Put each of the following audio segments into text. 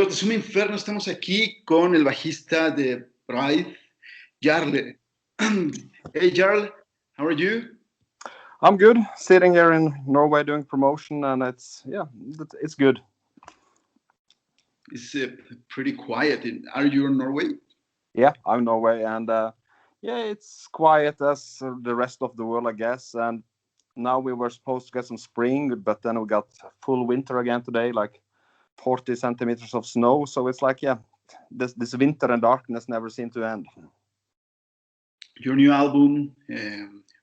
Amigos de Summa Inferno, estamos aquí con el bajista de Vreid, Jarle. Hey Jarle, how are you? I'm good. Sitting here in Norway doing promotion, and it's good. It's pretty quiet. Are you in Norway? Yeah, I'm in Norway, and it's quiet as the rest of the world, I guess. And now we were supposed to get some spring, but then we got full winter again today, like 40 centimeters of snow. So it's like, this winter and darkness never seem to end. Your new album,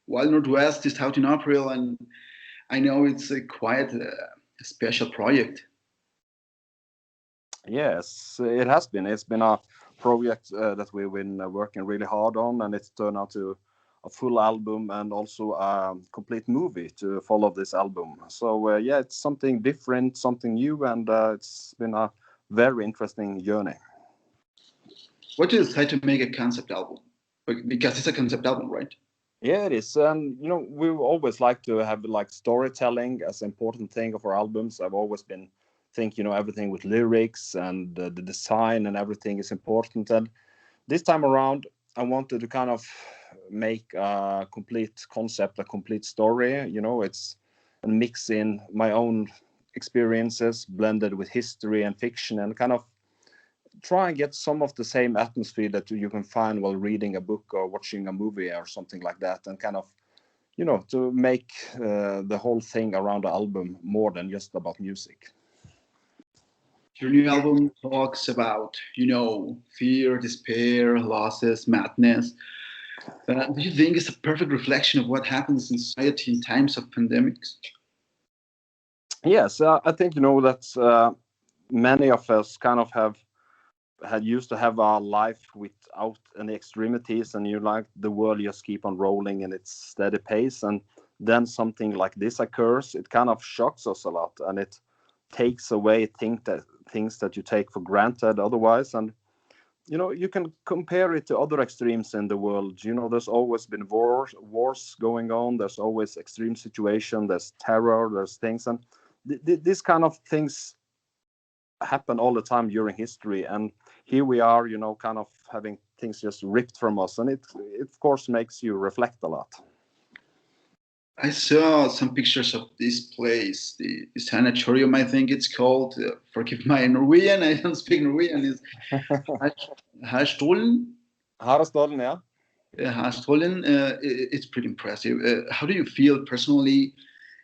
Wild Northwest, is out in April, and I know it's quite a special project. Yes, it has been. It's been a project that we've been working really hard on, and it's turned out to a full album and also a complete movie to follow this album. So it's something different, something new, and it's been a very interesting journey. What do you decide to make a concept album? Because it's a concept album, right? Yeah, it is. And we always like to have like storytelling as an important thing of our albums. I've always been think everything with lyrics and the design and everything is important. And this time around, I wanted to kind of make a complete concept, a complete story. It's a mix in my own experiences blended with history and fiction, and kind of try and get some of the same atmosphere that you can find while reading a book or watching a movie or something like that, and kind of to make the whole thing around the album more than just about music. Your new album talks about, fear, despair, losses, madness. Do you think it's a perfect reflection of what happens in society in times of pandemics? Yes, I think that many of us kind of had used to have our life without any extremities, and the world just keep on rolling in its steady pace, and then something like this occurs. It kind of shocks us a lot, and it takes away things that you take for granted otherwise. And you can compare it to other extremes in the world. There's always been wars going on. There's always extreme situation. There's terror. There's things, and these kind of things happen all the time during history. And here we are, kind of having things just ripped from us, and it of course makes you reflect a lot. I saw some pictures of this place, the sanatorium, I think it's called. Forgive my Norwegian, I don't speak Norwegian. It's Herstollen. Herstollen, yeah. Herstollen, it's pretty impressive. How do you feel personally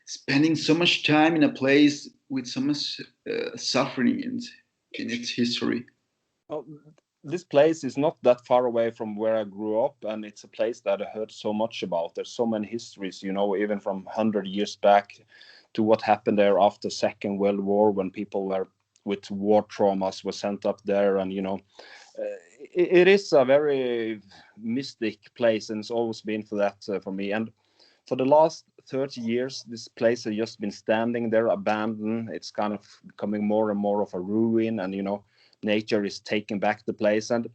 spending so much time in a place with so much suffering in its history? Well, this place is not that far away from where I grew up, and it's a place that I heard so much about. There's so many histories, even from 100 years back to what happened there after Second World War, when people were with war traumas were sent up there. And it is a very mystic place, and it's always been for that for me. And for the last 30 years, this place has just been standing there abandoned. It's kind of becoming more and more of a ruin, and nature is taking back the place. And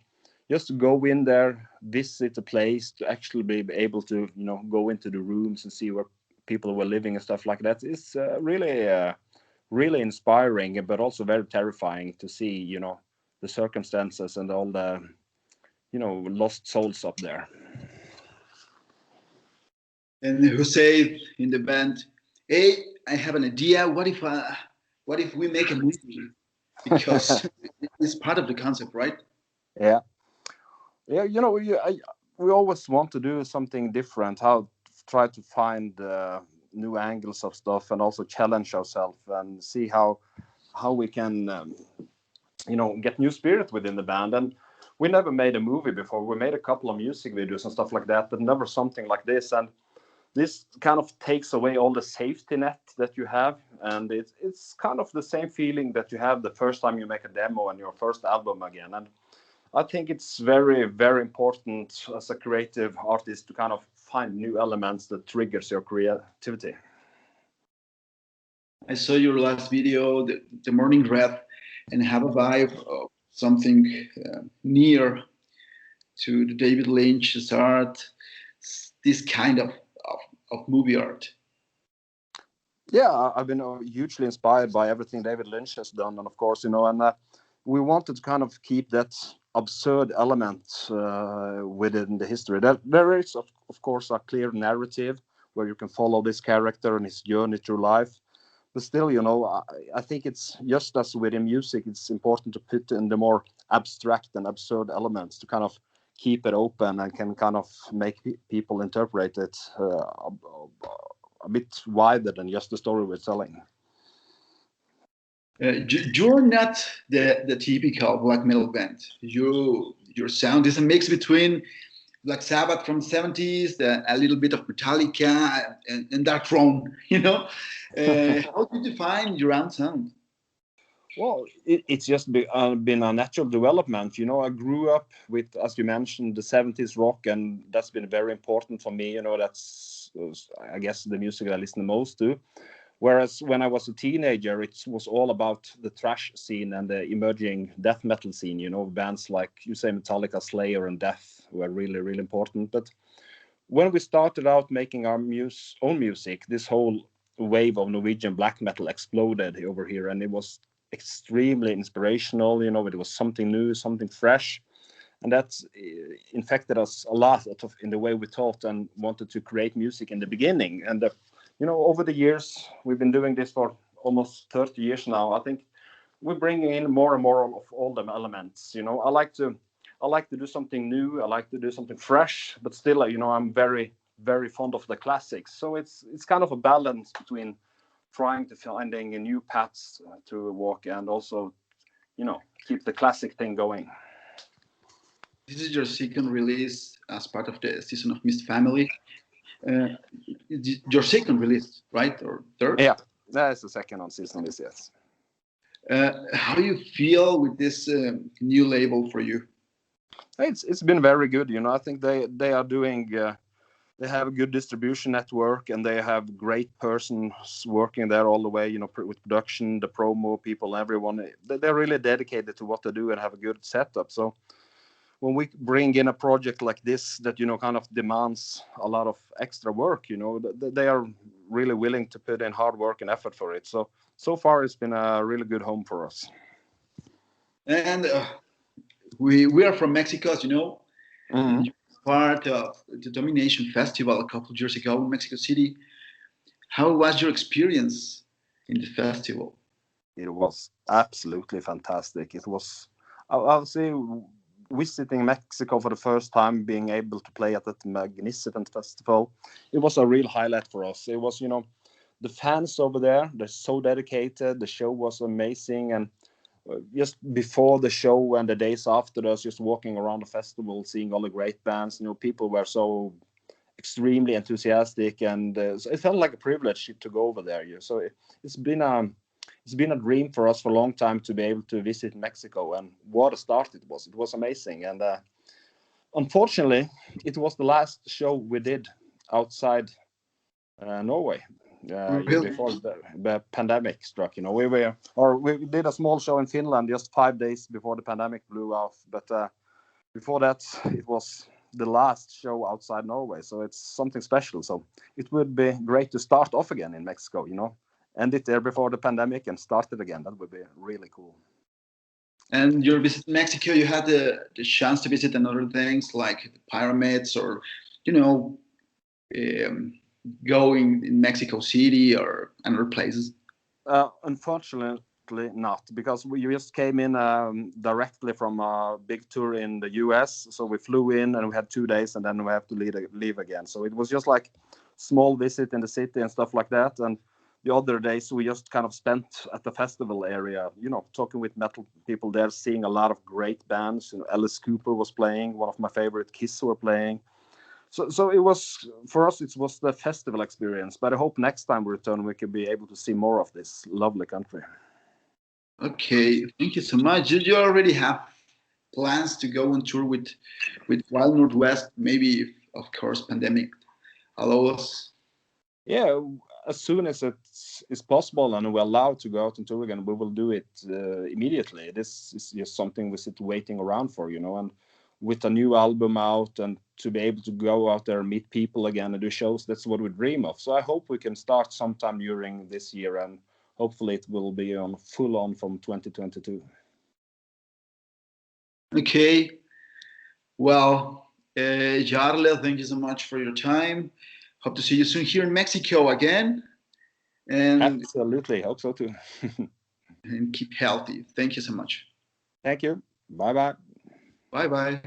just to go in there, visit the place, to actually be able to go into the rooms and see where people were living and stuff like that is really inspiring, but also very terrifying to see the circumstances and all the lost souls up there. And who said in the band, "Hey, I have an idea. What if we make a movie?" Because it's part of the concept, right? Yeah. We always want to do something different. How try to find new angles of stuff, and also challenge ourselves and see how we can get new spirit within the band. And we never made a movie before. We made a couple of music videos and stuff like that, but never something like this. And this kind of takes away all the safety net that you have, and it's kind of the same feeling that you have the first time you make a demo on your first album again. And I think it's very, very important as a creative artist to kind of find new elements that triggers your creativity. I saw your last video, the morning breath, and have a vibe of something near to the David Lynch's art, this kind of movie art. Yeah, I've been hugely inspired by everything David Lynch has done, and of course, and we wanted to kind of keep that absurd element within the history. There is, of course, a clear narrative where you can follow this character and his journey through life. But still, I think it's just as within music, it's important to put in the more abstract and absurd elements to kind of keep it open and can kind of make people interpret it a bit wider than just the story we're telling. You're not the typical black metal band. Your sound is a mix between Black Sabbath from the 70s, a little bit of Metallica, and Dark Throne. How do you define your own sound? Well, it's just been a natural development. I grew up with, as you mentioned, the 70s rock, and that's been very important for me. That's, I guess, the music I listen the most to. Whereas when I was a teenager, it was all about the thrash scene and the emerging death metal scene. Bands like, you say, Metallica, Slayer, and Death were really, really important. But when we started out making our own music, this whole wave of Norwegian black metal exploded over here, and it was extremely inspirational. It was something new, something fresh, and that's infected us a lot in the way we thought and wanted to create music in the beginning. And over the years, we've been doing this for almost 30 years now. I think we're bringing in more and more of all them elements. I like to do something new. I like to do something fresh, but still, I'm very, very fond of the classics. So it's kind of a balance between trying to finding new paths to walk and also, keep the classic thing going. This is your second release as part of the Season of Mist family. Your second release, right? Or third? Yeah, that is the second on Season of Mist, yes. How do you feel with this new label for you? It's been very good. I think they are doing. They have a good distribution network, and they have great persons working there all the way. With production, the promo people, everyone. They're really dedicated to what they do and have a good setup. So when we bring in a project like this that kind of demands a lot of extra work, they are really willing to put in hard work and effort for it. So far it's been a really good home for us. And we are from Mexico, as you know. Mm-hmm. You're part of the Domination Festival a couple of years ago in Mexico City. How was your experience in the festival? It was absolutely fantastic. It was, I'll say, visiting Mexico for the first time, being able to play at that magnificent festival, it was a real highlight for us. It was, the fans over there, they're so dedicated. The show was amazing. And just before the show and the days after us, just walking around the festival, seeing all the great bands, people were so extremely enthusiastic, and so it felt like a privilege to go over there. So it's been a dream for us for a long time to be able to visit Mexico, and what a start it was. It was amazing. And unfortunately, it was the last show we did outside Norway. Really? Before the pandemic struck, we did a small show in Finland just 5 days before the pandemic blew off. But before that, it was the last show outside Norway. So it's something special. So it would be great to start off again in Mexico, end it there before the pandemic and start it again. That would be really cool. And your visit to Mexico, you had the chance to visit another things like the pyramids or, going in Mexico City or other places? Unfortunately not, because we just came in directly from a big tour in the US. So we flew in and we had 2 days, and then we have to leave again. So it was just like small visit in the city and stuff like that. And the other days we just kind of spent at the festival area, talking with metal people there, seeing a lot of great bands. Alice Cooper was playing, one of my favorite. Kiss were playing. So it was, for us, it was the festival experience. But I hope next time we return, we can be able to see more of this lovely country. Okay, thank you so much. Did you already have plans to go on tour with Wild Northwest? Maybe, if, of course, pandemic allows. Yeah, as soon as it's possible and we're allowed to go out on tour again, we will do it immediately. This is just something we sit waiting around for, and with a new album out and to be able to go out there and meet people again and do shows, that's what we dream of. So I hope we can start sometime during this year, and hopefully it will be on full on from 2022. Okay. Well, Jarle, thank you so much for your time. Hope to see you soon here in Mexico again. And Absolutely, hope so too. keep healthy. Thank you so much. Thank you. Bye bye. Bye bye.